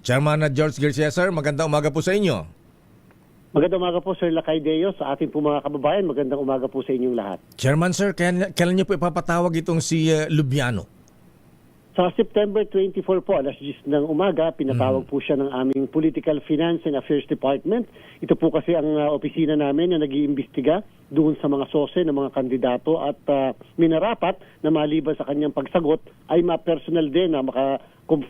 Chairman George Garcia, sir, magandang umaga po sa inyo. Magandang umaga po, Sir Lakay Deo. Sa ating po mga kababayan, magandang umaga po sa inyong lahat. Chairman, sir, kailan niyo po ipapatawag itong si Lubiano? Sa September 24 po, alas 10 ng umaga, pinatawag po siya ng aming Political Finance and Affairs Department. Ito po kasi ang opisina namin na nag-iimbestiga doon sa mga sose ng mga kandidato at minarapat na maliban sa kanyang pagsagot ay ma-personal din na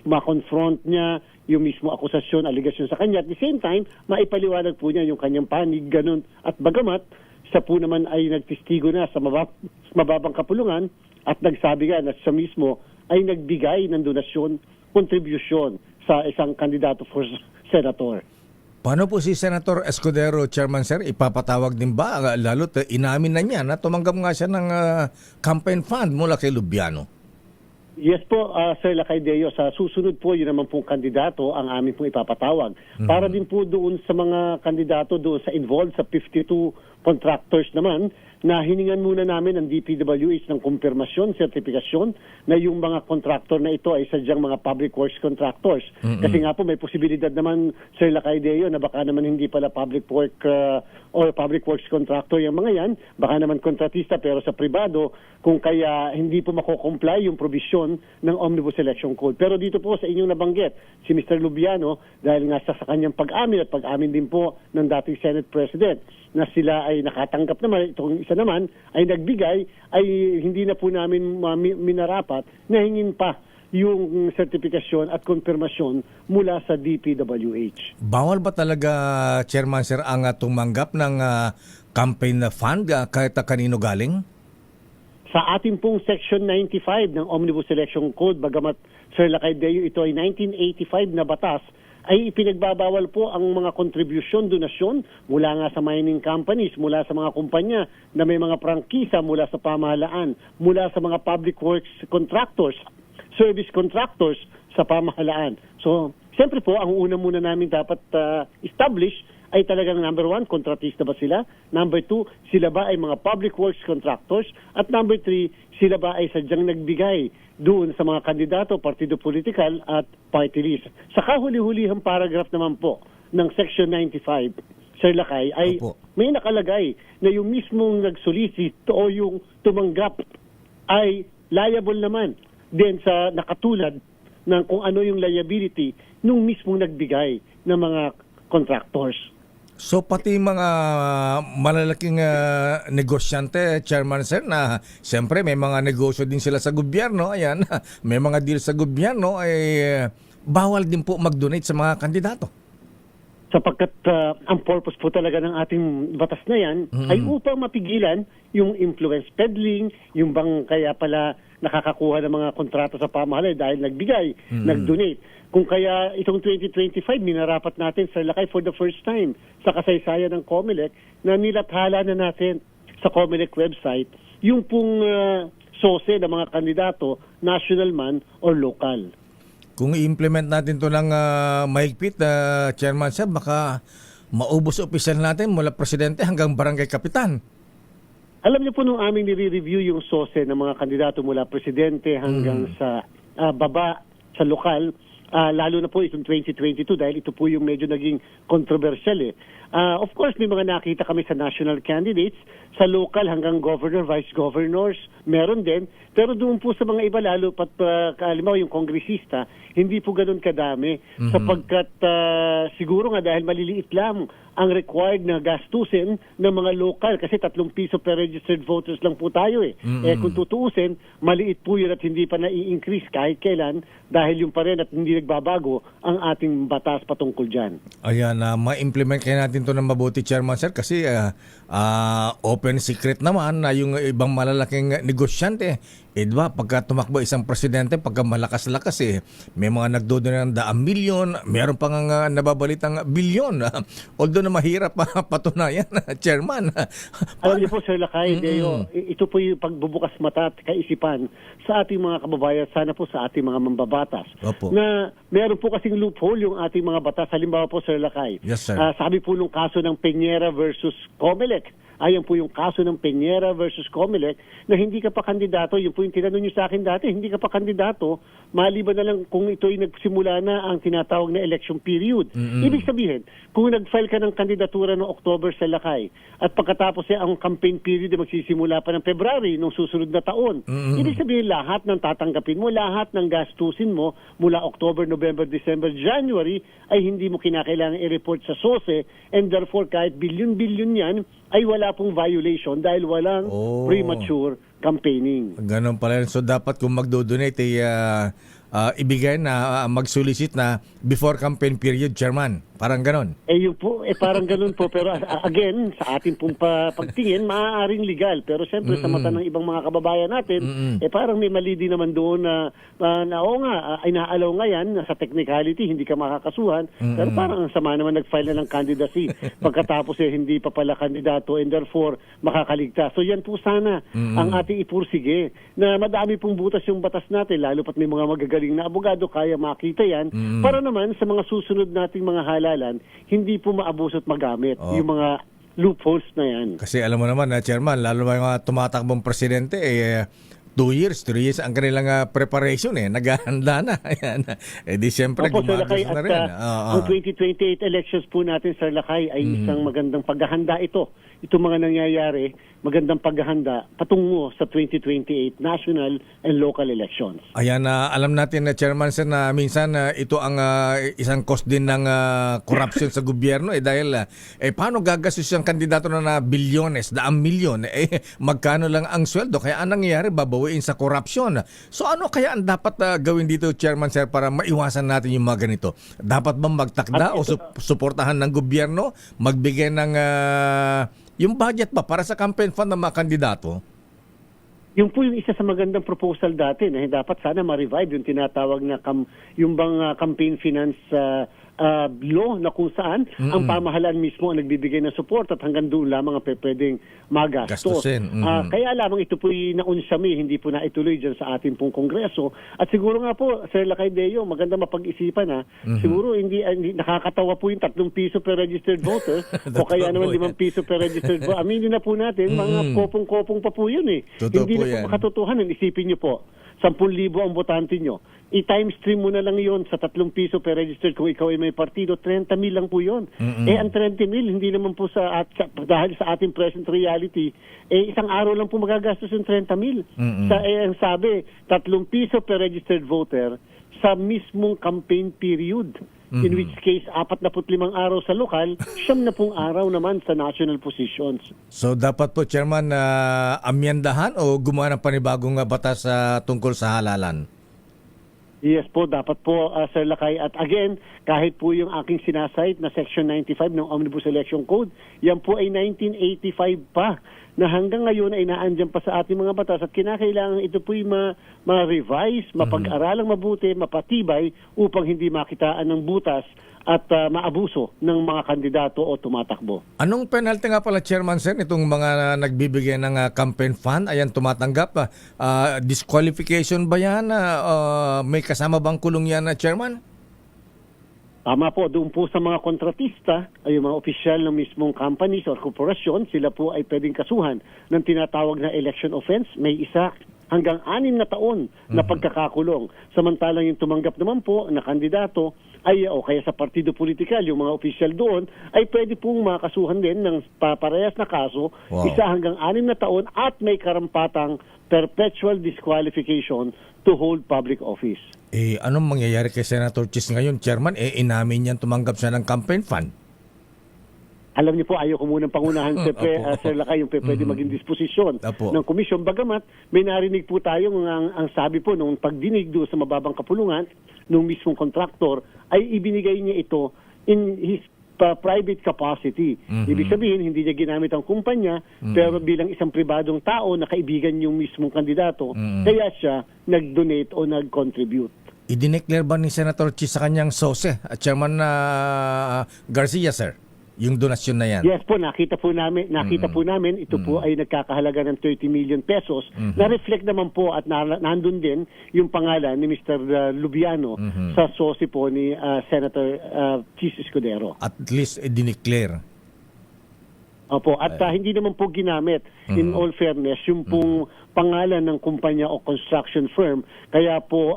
ma-confront niya yung mismo akusasyon, aligasyon sa kanya. At the same time, maipaliwanag po niya yung kanyang panig, ganun. At bagamat, siya po naman ay nagtistigo na sa mababang kapulungan at nagsabi nga na siya mismo ay nagbigay ng donasyon, kontribusyon sa isang kandidato for senator. Paano po si Senator Escudero, Chairman, sir? Ipapatawag din ba? Lalo't inamin na niya na tumanggap nga siya ng campaign fund mula kay Lubiano. Yes po, Sir Lakay Deo. Sa susunod po, yun naman pong kandidato ang amin pong ipapatawag. Para din po doon sa mga kandidato doon sa involved sa 52 contractors naman na hiningan muna namin ng DPWH ng kumpirmasyon, sertifikasyon na yung mga contractor na ito ay sadyang mga public works contractors. Kasi nga po may posibilidad naman, Sir Lakay Deo, na baka naman hindi pala public work or public works contractor yung mga yan, baka naman kontratista pero sa pribado, kung kaya hindi po mako-comply yung provision ng Omnibus Election Code. Pero dito po sa inyong nabanggit, si Mr. Lubiano, dahil nga sa kanyang pag-amin at pag-amin din po ng dating Senate President, na sila ay nakatanggap naman, itong isa naman ay nagbigay, ay hindi na po namin minarapat na hingin pa yung sertifikasyon at konfirmasyon mula sa DPWH. Bawal ba talaga, Chairman, sir, ang tumanggap ng campaign fund kahit kanino galing? Sa ating pong Section 95 ng Omnibus Election Code, bagamat Sir Lakay Deo, ito ay 1985 na batas, ay ipinagbabawal po ang mga kontribusyon, donasyon mula nga sa mining companies, mula sa mga kumpanya na may mga prangkisa mula sa pamahalaan, mula sa mga public works contractors, service contractors sa pamahalaan. So, siyempre po, ang una muna namin dapat establish ay talagang number 1, kontratista ba sila? Number 2, sila ba ay mga public works contractors? At number 3, sila ba ay sadyang nagbigay doon sa mga kandidato, partido politikal at party list? Sa kahuli-hulihang paragraph naman po ng Section 95, Sir Lakay, ay may nakalagay na yung mismong nag-solicit o yung tumanggap ay liable naman din sa nakatulad ng kung ano yung liability nung mismong nagbigay ng mga contractors. So pati mga malalaking negosyante, Chairman, sir, na siyempre may mga negosyo din sila sa gobyerno, ayan, may mga deal sa gobyerno, ay bawal din po mag-donate sa mga kandidato. Sapagkat ang purpose po talaga ng ating batas na yan ay upang mapigilan yung influence peddling, yung bang kaya pala nakakakuha ng mga kontrata sa pamahalaan dahil nagbigay, nag-donate. Kung kaya itong 2025, minarapat natin sa Lakay for the first time sa kasaysayan ng COMELEC na nilathala na natin sa COMELEC website yung pong sose ng mga kandidato, national man or local. Kung i-implement natin to ng mahigpit, Chairman, sir, baka maubos opisyal natin mula presidente hanggang barangay kapitan. Alam niyo po nung aming nire-review yung sose ng mga kandidato mula presidente hanggang sa baba, sa lokal, lalo na po itong 2022 dahil ito po yung medyo naging controversial eh. Of course, may mga nakita kami sa national candidates, sa local hanggang governor, vice governors, meron din. Pero doon po sa mga iba, lalo pat halimbawa yung kongresista, hindi po ganun kadami. Sapagkat siguro nga dahil maliliit lang ang required na gastusin ng mga local kasi 3 piso per registered voters lang po tayo eh. Eh kung tutuusin, maliit po yun at hindi pa na-i-increase kahit kailan dahil yung pa rin at hindi nagbabago ang ating batas patungkol dyan. Ayan, ma-implement kaya natin to ng mabuti, Chairman, sir, kasi open secret naman na yung ibang malalaking negosyante, diba, pagka tumakbo isang presidente, pagka malakas-lakas may mga nagdodonate ng 100,000,000, meron pa nga nababalitang bilyon. Although na mahirap patunayan, Chairman. Alam niyo po, Sir Lakay, Deo, ito po yung pagbubukas mata at kaisipan sa ating mga kababayan, sana po sa ating mga mambabatas. Opo. Na meron po kasing loophole yung ating mga batas. Halimbawa po, Sir Lakay, Yes, sir. sabi po nung kaso ng Peñera versus COMELEC, Ayan po yung kaso ng Peñera versus Comelec na hindi ka pa kandidato. Yun po yung tinanong nyo sa akin dati, hindi ka pa kandidato, maliban na lang kung ito'y nagsimula na ang tinatawag na election period. Ibig sabihin, kung nag-file ka ng kandidatura noong October sa Lakay at pagkatapos ang campaign period ay magsisimula pa ng February nung susunod na taon, ibig sabihin lahat ng tatanggapin mo, lahat ng gastusin mo mula October, November, December, January ay hindi mo kinakailangan i-report sa SOSE, and therefore kahit bilyon-bilyon yan ay wala pong violation dahil walang premature campaigning. Ganon pala. So dapat kung magdo-donate ibigay na mag-solicit na before campaign period, Chairman. Parang ganon. Yun po, parang ganun po. Pero again, sa ating pong pagtingin, maaaring legal. Pero siyempre, sa mata ng ibang mga kababayan natin, parang may mali din naman doon na oo nga, inaalaw nga yan, sa technicality, hindi ka makakasuhan. Pero parang ang sama naman nag-file na ng candidacy. Pagkatapos hindi pa pala kandidato and therefore makakaligtas. So yan po sana ang ating ipursige na madami pong butas yung batas natin, lalo pat may mga magagaling na abogado, kaya makita yan, para naman sa mga susunod nating mga halalan, hindi po maabuso at magamit yung mga loopholes na yan. Kasi alam mo naman, Chairman, lalo mga tumatakbong presidente, 2 years, 3 years ang kanilang preparation naghahanda na. Ayan. Di siyempre gumagas na rin. Ang 2028 elections po natin, Sir Lakay, ay isang magandang paghahanda ito. Ito mga nangyayari, magandang paghahanda patungo sa 2028 national and local elections. Ayan, alam natin na Chairman Sir na minsan ito ang isang cost din ng corruption sa gobyerno dahil paano gagastos yung kandidato na bilyones, daang milyon, magkano lang ang sweldo, kaya anong nangyayari, babawiin sa corruption. So ano kaya ang dapat gawin dito, Chairman Sir, para maiwasan natin yung mga ganito? Dapat bang magtakda o suportahan ng gobyerno, magbigay ng yung budget ba para sa campaign fund ng mga kandidato? Yung po yung isa sa magandang proposal dati na dapat sana ma-revive yung tinatawag na yung bang campaign finance law na kung saan ang pamahalaan mismo ang nagbibigay ng support at hanggang doon lamang ang pwedeng magastos. Kaya lamang ito po naunsami, hindi po naituloy dyan sa ating pong Kongreso. At siguro nga po, Sir Lakay Deo, maganda mapag-isipan siguro hindi nakakatawa po yung 3 piso per registered voter o kaya naman 5 piso per registered voter. Aminin na po natin, mga kopong-kopong pa po yun Totoo hindi po na yan. po makatotohanan. Isipin nyo po, 10,000 ang botante nyo. I-time stream mo na lang yon sa 3 piso per registered kung ikaw ay may partido, 30,000 lang po yon. Ang 30,000, hindi naman po dahil sa ating present reality, isang araw lang po magagastos yung 30,000. Ang sabi, 3 piso per registered voter sa mismong campaign period. In which case, 45 araw sa lokal, 10 araw naman sa national positions. So dapat po, Chairman, amyendahan o gumawa ng panibagong batas tungkol sa halalan? Yes po, dapat po, Sir Lakay. At again, kahit po yung aking sinasite na Section 95 ng Omnibus Election Code, yan po ay 1985 pa, na hanggang ngayon ay naandyan pa sa ating mga batas at kinakailangan ito po yung ma-revise, mapag-aralang mabuti, mapatibay upang hindi makitaan ng butas at maabuso ng mga kandidato o tumatakbo. Anong penalty nga pala, Chairman Sir, itong mga nagbibigay ng campaign fund, ayan tumatanggap? Disqualification ba yan? May kasama bang kulong yan, Chairman? Tama po, doon po sa mga kontratista, ay yung mga opisyal ng mismong companies or korporasyon, sila po ay pwedeng kasuhan ng tinatawag na election offense. May 1 hanggang 6 na taon na pagkakakulong. Samantalang yung tumanggap naman po na kandidato ay o kaya sa partido politikal, yung mga opisyal doon, ay pwede pong makasuhan din ng parehas na kaso, 1 hanggang 6 na taon at may karampatang perpetual disqualification to hold public office. Anong mangyayari kay Senator Chis ngayon, Chairman? Inamin niyan tumanggap siya ng campaign fund. Alam niyo po, ayoko munang pangunahan Sir Lakay, yung pwede maging disposisyon ng komisyon. Bagamat may narinig po tayo ang sabi po nung pagdinig doon sa mababang kapulungan nung mismong kontraktor ay ibinigay niya ito in his private capacity. Ibig sabihin, hindi niya ginamit ang kumpanya, pero bilang isang pribadong tao na kaibigan yung mismong kandidato, kaya siya nag-donate o nag-contribute. I-declare ba ni Senator Chis sa kanyang SOSE, Chairman Garcia, sir? Yung donasyon na yan? Yes po, nakita po namin ito po ay nagkakahalaga ng 30 million pesos. Na-reflect naman po at nandun din yung pangalan ni Mr. Lubiano sa SOSI po ni Senator Chis Escudero. At least i-declare. Opo, at hindi naman po ginamit, in all fairness, yung pong pangalan ng kumpanya o construction firm. Kaya po,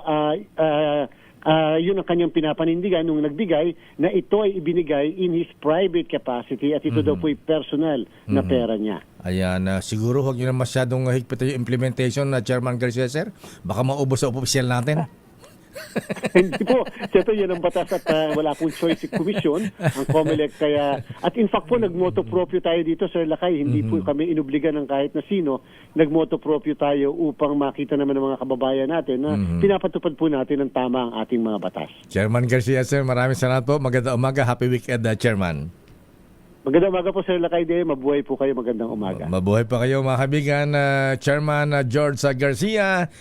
yun ang kanyang pinapanindigan nung nagbigay na ito ay ibinigay in his private capacity at ito daw po ay personal na pera niya. Ayan, siguro huwag nyo na masyadong higpitan yung implementation na Chairman Garcia, sir. Baka maubos sa opisyal natin. Hindi po. Siyempre, yan ang batas at wala pong choice si Commission, ang COMELEC. Kaya, at in fact po, nagmoto proprio tayo dito, Sir Lakay. Hindi po kami inubligan ng kahit na sino. Nagmoto proprio tayo upang makita naman ng mga kababayan natin na pinapatupad po natin ng tama ang ating mga batas. Chairman Garcia, sir, maraming salamat po. Magandang umaga. Happy weekend, Chairman. Magandang umaga po, Sir Lakay. Mabuhay po kayo. Magandang umaga. Mabuhay pa kayo, mga kaibigan. Chairman George Garcia.